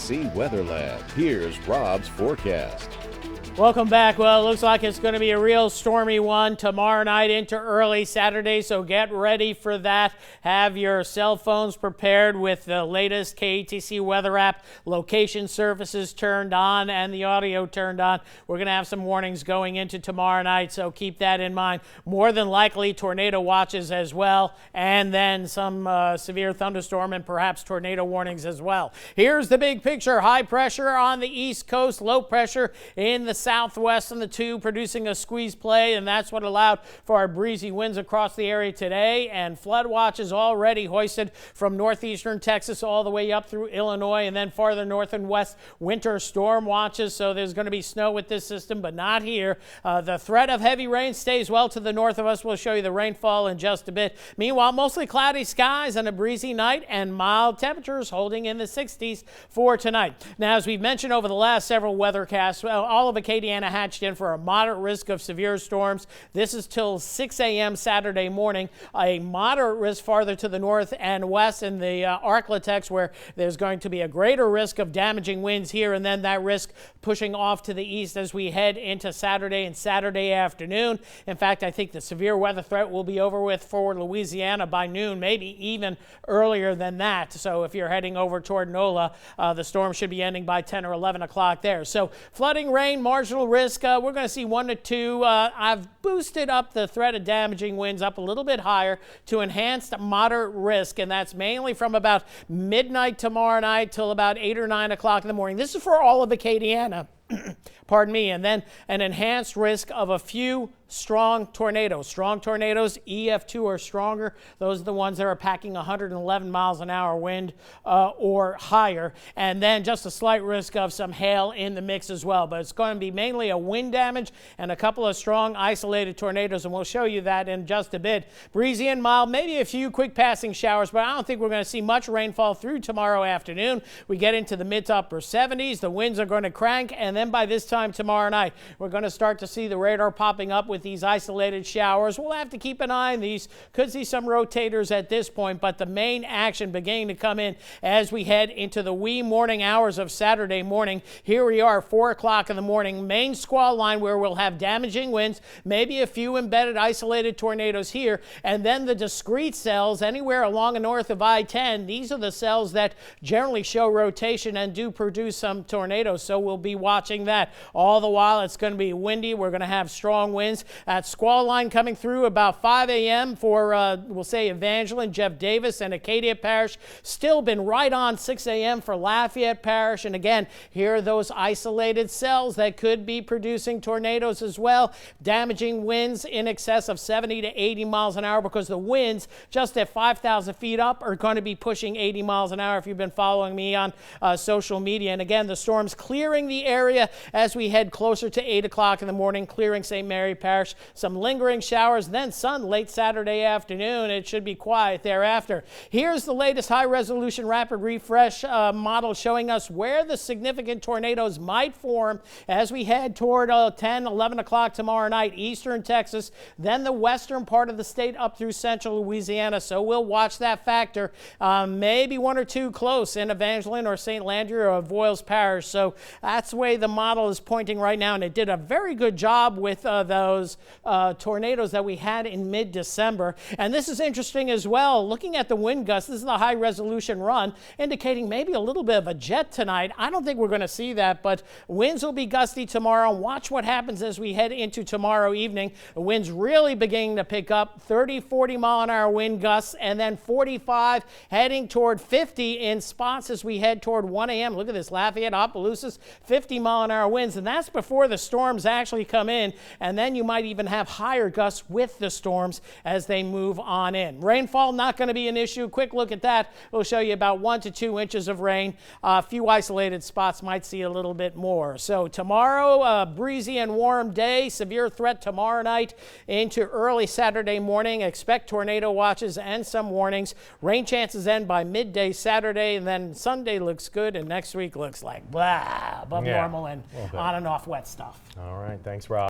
KATC Weather Lab. Here's Rob's forecast. Welcome back. Well, it looks like it's going to be a real stormy one tomorrow night into early Saturday, so get ready for that. Have your cell phones prepared with the latest KATC weather app, location services turned on and the audio turned on. We're going to have some warnings going into tomorrow night, so keep that in mind. More than likely tornado watches as well, and then some severe thunderstorm and perhaps tornado warnings as well. Here's the big picture. High pressure on the east coast, low pressure in the southwest and the two producing a squeeze play, and that's what allowed for our breezy winds across the area today. And flood watches already hoisted from northeastern Texas all the way up through Illinois, and then farther north and west, winter storm watches. So there's going to be snow with this system, but not here. The threat of heavy rain stays well to the north of us. We'll show you the rainfall in just a bit. Meanwhile, mostly cloudy skies and a breezy night and mild temperatures holding in the 60s for tonight. Now, as we've mentioned over the last several weathercasts, all of Acadiana hatched in for a moderate risk of severe storms. This is till 6 a.m. Saturday morning. A moderate risk farther to the north and west in the Arklatex, where there's going to be a greater risk of damaging winds here, and then that risk pushing off to the east as we head into Saturday and Saturday afternoon. In fact, I think the severe weather threat will be over with for Louisiana by noon, maybe even earlier than that. So if you're heading over toward NOLA, the storm should be ending by 10 or 11 o'clock there. So flooding, rain, marginal risk. We're going to see 1 to 2. I've boosted up the threat of damaging winds up a little bit higher to enhanced moderate risk, and that's mainly from about midnight tomorrow night till about 8 or 9 o'clock in the morning. This is for all of Acadiana. Pardon me. And then an enhanced risk of a few strong tornadoes. Strong tornadoes, EF2 or stronger. Those are the ones that are packing 111 miles an hour wind or higher. And then just a slight risk of some hail in the mix as well. But it's going to be mainly a wind damage and a couple of strong isolated tornadoes, and we'll show you that in just a bit. Breezy and mild, maybe a few quick passing showers, but I don't think we're going to see much rainfall through tomorrow afternoon. We get into the mid to upper 70s. The winds are going to crank, and then by this time tomorrow night, we're going to start to see the radar popping up with these isolated showers. We'll have to keep an eye on these. Could see some rotators at this point, but the main action beginning to come in as we head into the wee morning hours of Saturday morning. Here we are, 4 o'clock in the morning, main squall line where we'll have damaging winds, maybe a few embedded isolated tornadoes here, and then the discrete cells anywhere along and north of I-10. These are the cells that generally show rotation and do produce some tornadoes, so we'll be watching that. All the while, it's going to be windy. We're going to have strong winds. That squall line coming through about 5 a.m. for, we'll say, Evangeline, Jeff Davis, and Acadia Parish. Still been right on 6 a.m. for Lafayette Parish. And again, here are those isolated cells that could be producing tornadoes as well. Damaging winds in excess of 70 to 80 miles an hour because the winds just at 5,000 feet up are going to be pushing 80 miles an hour if you've been following me on social media. And again, the storm's clearing the area as we head closer to 8 o'clock in the morning, clearing St. Mary Parish. Some lingering showers, then sun late Saturday afternoon. It should be quiet thereafter. Here's the latest high-resolution rapid refresh model showing us where the significant tornadoes might form as we head toward 10, 11 o'clock tomorrow night, eastern Texas, then the western part of the state up through central Louisiana. So we'll watch that factor. Maybe 1 or 2 close in Evangeline or St. Landry or Voiles Parish. So that's the way the model is pointing right now, and it did a very good job with those tornadoes that we had in mid-December. And this is interesting as well. Looking at the wind gusts, this is the high-resolution run, indicating maybe a little bit of a jet tonight. I don't think we're going to see that, but winds will be gusty tomorrow. Watch what happens as we head into tomorrow evening. The winds really beginning to pick up, 30, 40 mile an hour wind gusts, and then 45 heading toward 50 in spots as we head toward 1 a.m. Look at this, Lafayette, Opelousas, 50 mile an hour winds, and that's before the storms actually come in, and then you might even have higher gusts with the storms as they move on in. Rainfall not going to be an issue. Quick look at that. We'll show you about 1 to 2 inches of rain. A few isolated spots might see a little bit more. So tomorrow, a breezy and warm day. Severe threat tomorrow night into early Saturday morning. Expect tornado watches and some warnings. Rain chances end by midday Saturday, and then Sunday looks good, and next week looks like blah, above normal and on and off wet stuff. All right. Thanks, Rob.